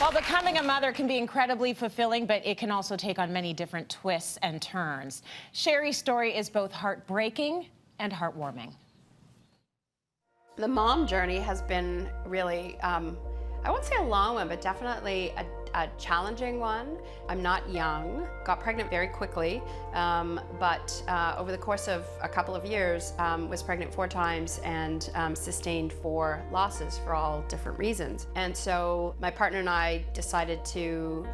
Well, becoming a mother can be incredibly fulfilling, but it can also take on many different twists and turns. Cherie's story is both heartbreaking and heartwarming. The mom journey has been really, I won't say a long one, but definitely a challenging one. I'm not young, got pregnant very quickly, but over the course of a couple of years, was pregnant 4 times and sustained 4 losses for all different reasons. And so my partner and I decided to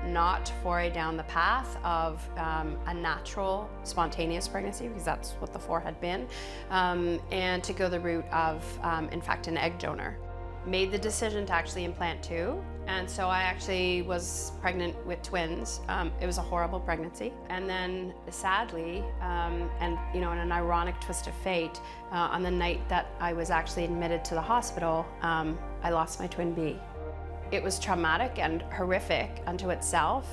not foray down the path of a natural, spontaneous pregnancy, because that's what the 4 had been, and to go the route of, in fact, an egg donor. Made the decision to actually implant 2, and so I actually was pregnant with twins. It was a horrible pregnancy, and then sadly, and you know, in an ironic twist of fate, on the night that I was actually admitted to the hospital, I lost my twin B. It was traumatic and horrific unto itself,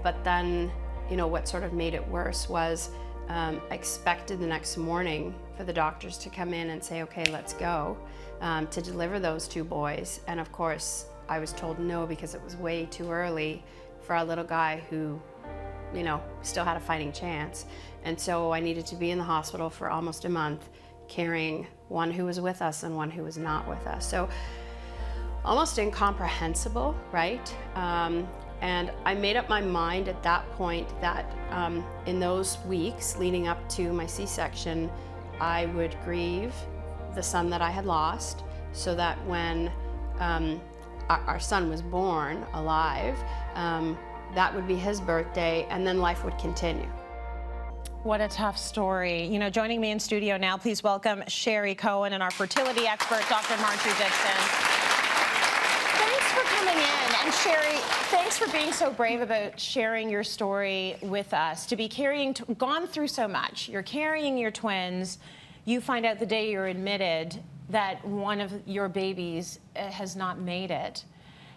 but then, you know, what sort of made it worse was I expected the next morning for the doctors to come in and say, okay, let's go, to deliver those 2 boys. And of course, I was told no, because it was way too early for a little guy who, you know, still had a fighting chance. And so I needed to be in the hospital for almost a month, carrying one who was with us and one who was not with us. So almost incomprehensible, right? And I made up my mind at that point that in those weeks leading up to my C-section, I would grieve the son that I had lost, so that when our son was born alive, that would be his birthday, and then life would continue. What a tough story. You know, joining me in studio now, please welcome Cherie Cohen and our fertility expert, Dr. Marjorie Dixon. Thanks for coming in. And Cherie, thanks for being so brave about sharing your story with us. To be gone through so much. You're carrying your twins. You find out the day you're admitted that one of your babies has not made it.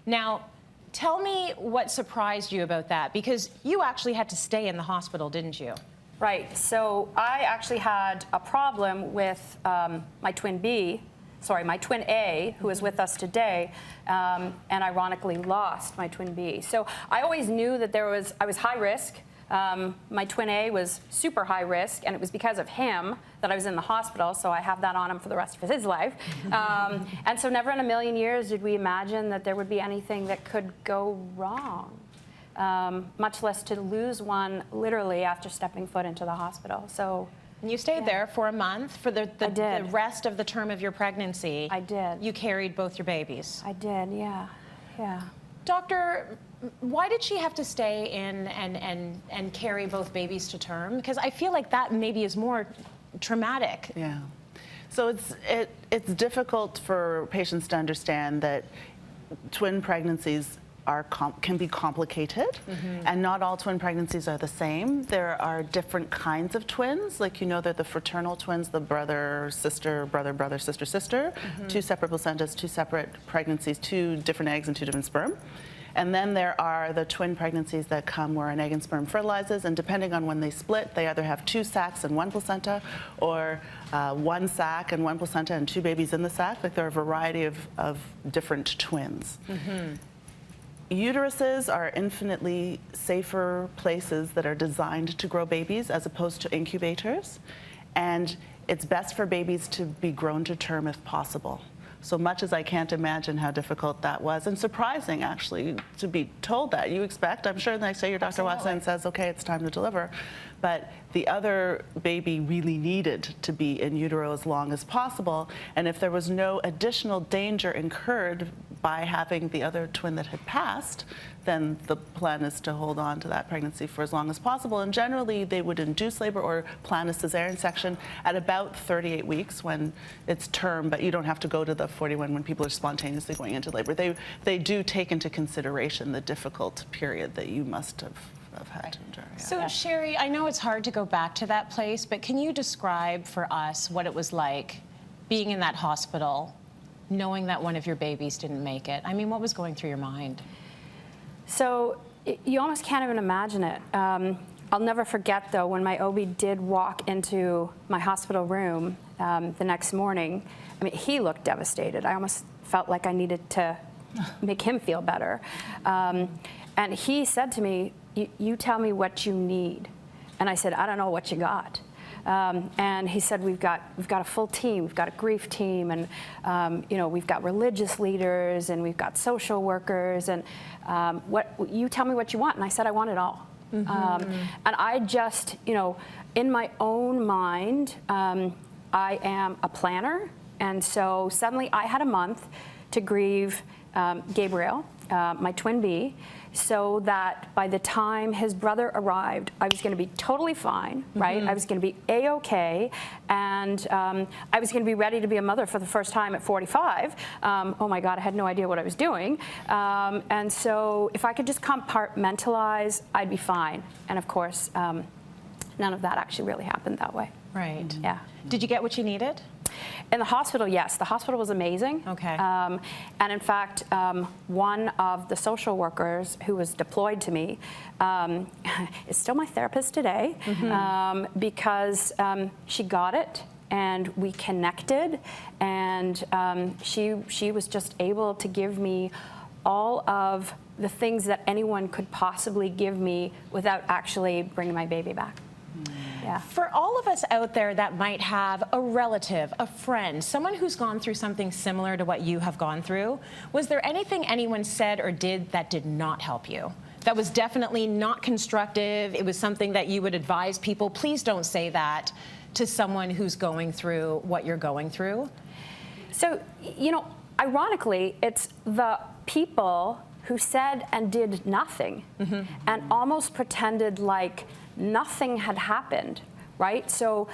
Now, tell me what surprised you about that, because you actually had to stay in the hospital, didn't you? Right. So I actually had a problem with my twin A, who is with us today, and ironically lost my twin B. So I always knew that I was high risk. My twin A was super high risk, and it was because of him that I was in the hospital, so I have that on him for the rest of his life. And so never in a million years did we imagine that there would be anything that could go wrong, much less to lose one literally after stepping foot into the hospital. So. You stayed there for a month, for the rest of the term of your pregnancy. I did. You carried both your babies. I did, yeah. Doctor, why did she have to stay in and carry both babies to term? Because I feel like that maybe is more traumatic. Yeah. So it's difficult for patients to understand that twin pregnancies can be complicated, and not all twin pregnancies are the same. There are different kinds of twins, like, you know, they're the fraternal twins, the brother, sister, brother, brother, sister, sister, 2 separate placentas, 2 separate pregnancies, 2 different eggs and 2 different sperm. And then there are the twin pregnancies that come where an egg and sperm fertilizes, and depending on when they split, they either have 2 sacs and 1 placenta, or 1 sac and 1 placenta and 2 babies in the sac. Like, there are a variety of different twins. Uteruses are infinitely safer places that are designed to grow babies as opposed to incubators. And it's best for babies to be grown to term if possible. So much as I can't imagine how difficult that was, and surprising actually to be told that. You expect, I'm sure the next day your doctor walks in and says, okay, it's time to deliver. But the other baby really needed to be in utero as long as possible. And if there was no additional danger incurred by having the other twin that had passed, then the plan is to hold on to that pregnancy for as long as possible. And generally, they would induce labor or plan a cesarean section at about 38 weeks when it's term, but you don't have to go to the 41 when people are spontaneously going into labor. They do take into consideration the difficult period that you must have had to endure. Yeah. So, Cherie, I know it's hard to go back to that place, but can you describe for us what it was like being in that hospital, knowing that one of your babies didn't make it? I mean, what was going through your mind? So you almost can't even imagine it. I'll never forget, though, when my OB did walk into my hospital room the next morning. I mean, he looked devastated. I almost felt like I needed to make him feel better. And he said to me, you tell me what you need. And I said, I don't know what you got. And he said, we've got a full team. We've got a grief team, and we've got religious leaders, and we've got social workers, and you tell me what you want. And I said, I want it all. And I just, in my own mind, I am a planner, and so suddenly I had a month to grieve Gabriel, my twin B, so that by the time his brother arrived, I was going to be totally fine, right? I was going to be A-okay, and I was going to be ready to be a mother for the first time at 45. Oh my God, I had no idea what I was doing. And so if I could just compartmentalize, I'd be fine. And of course, none of that actually really happened that way. Right. Yeah. Did you get what you needed? In the hospital, yes. The hospital was amazing. Okay. And in fact, one of the social workers who was deployed to me is still my therapist today, because she got it, and we connected, and she was just able to give me all of the things that anyone could possibly give me without actually bringing my baby back. Yeah. For all of us out there that might have a relative, a friend, someone who's gone through something similar to what you have gone through, was there anything anyone said or did that did not help you? That was definitely not constructive? It was something that you would advise people, please don't say that to someone who's going through what you're going through? So, ironically, it's the people who said and did nothing and almost pretended like nothing had happened, right? So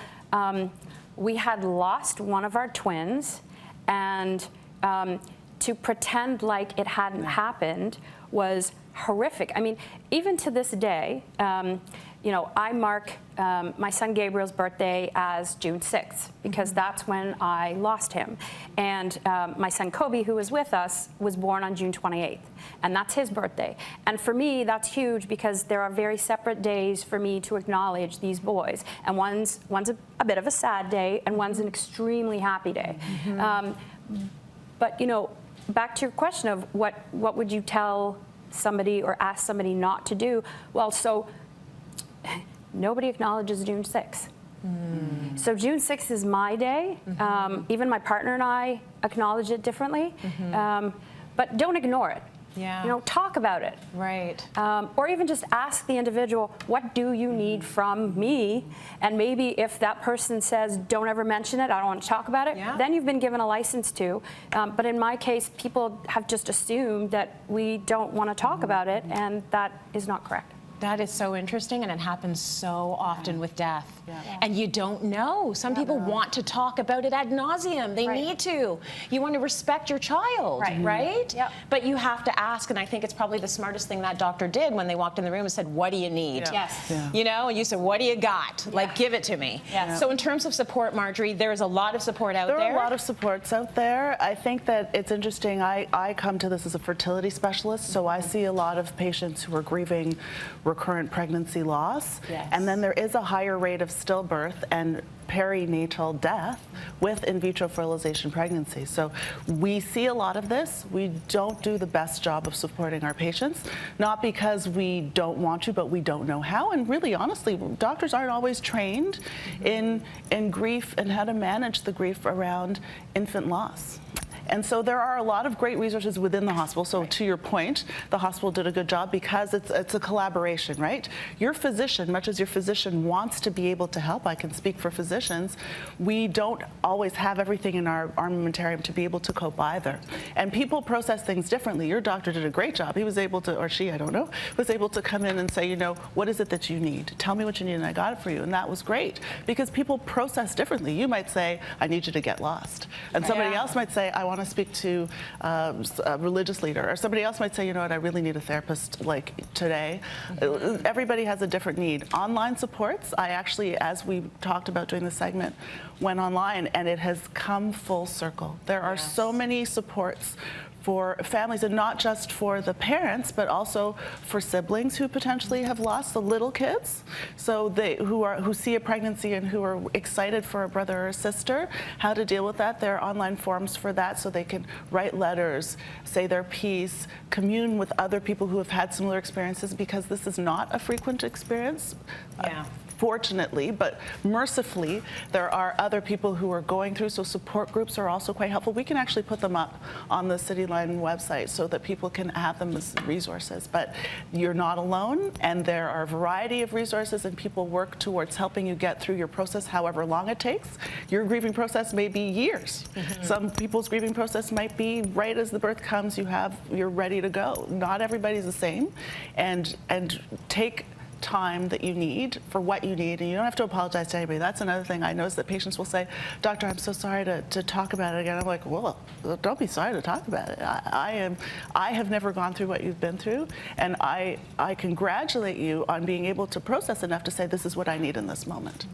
we had lost one of our twins, and to pretend like it hadn't happened was horrific. I mean, even to this day, I mark my son Gabriel's birthday as June 6th, because that's when I lost him. And my son Kobe, who was with us, was born on June 28th, and that's his birthday. And for me, that's huge, because there are very separate days for me to acknowledge these boys. And one's a bit of a sad day, and one's an extremely happy day. But, back to your question of what would you tell somebody or ask somebody not to do? Well, so nobody acknowledges June 6th. So June 6th is my day. Even my partner and I acknowledge it differently. But don't ignore it. Yeah. Talk about it. Right. Or even just ask the individual, what do you need from me? And maybe if that person says, don't ever mention it, I don't want to talk about it, then you've been given a license to. But in my case, people have just assumed that we don't want to talk about it, and that is not correct. That is so interesting, and it happens so often with death. And you don't know. Some people want to talk about it ad nauseum. They need to. You want to respect your child, right? But you have to ask, and I think it's probably the smartest thing that doctor did when they walked in the room and said, what do you need? Yes. And you said, what do you got? Like, give it to me. So in terms of support, Marjorie, there's a lot of support out there. There are a lot of supports out there. I think that it's interesting. I come to this as a fertility specialist, so I see a lot of patients who are grieving recurrent pregnancy loss. And then there is a higher rate of stillbirth and perinatal death with in vitro fertilization pregnancy. So we see a lot of this. We don't do the best job of supporting our patients, not because we don't want to, but we don't know how. And really, honestly, doctors aren't always trained in grief and how to manage the grief around infant loss. And so there are a lot of great resources within the hospital. So to your point, the hospital did a good job because it's a collaboration, right? Your physician, much as your physician wants to be able to help, I can speak for physicians, we don't always have everything in our armamentarium to be able to cope either. And people process things differently. Your doctor did a great job. He was able to, or she, I don't know, was able to come in and say, what is it that you need? Tell me what you need and I got it for you. And that was great because people process differently. You might say, I need you to get lost. And somebody else might say, I want to speak to a religious leader, or somebody else might say, you know what, I really need a therapist like today. Everybody has a different need. Online supports, I actually, as we talked about during the segment, went online, and it has come full circle. There are so many supports for families, and not just for the parents, but also for siblings who potentially have lost the little kids, so who see a pregnancy and who are excited for a brother or a sister, how to deal with that. There are online forums for that, so they can write letters, say their piece, commune with other people who have had similar experiences, because this is not a frequent experience. Yeah. Fortunately, but mercifully, there are other people who are going through, so support groups are also quite helpful. We can actually put them up on the Cityline website so that people can have them as resources. But you're not alone, and there are a variety of resources, and people work towards helping you get through your process, however long it takes. Your grieving process may be years. Some people's grieving process might be right as the birth comes, you're ready to go. Not everybody's the same, and take time that you need for what you need, and you don't have to apologize to anybody. That's another thing I notice, that patients will say, "Doctor, I'm so sorry to talk about it again." I'm like, well, don't be sorry to talk about it. I have never gone through what you've been through, and I congratulate you on being able to process enough to say, this is what I need in this moment.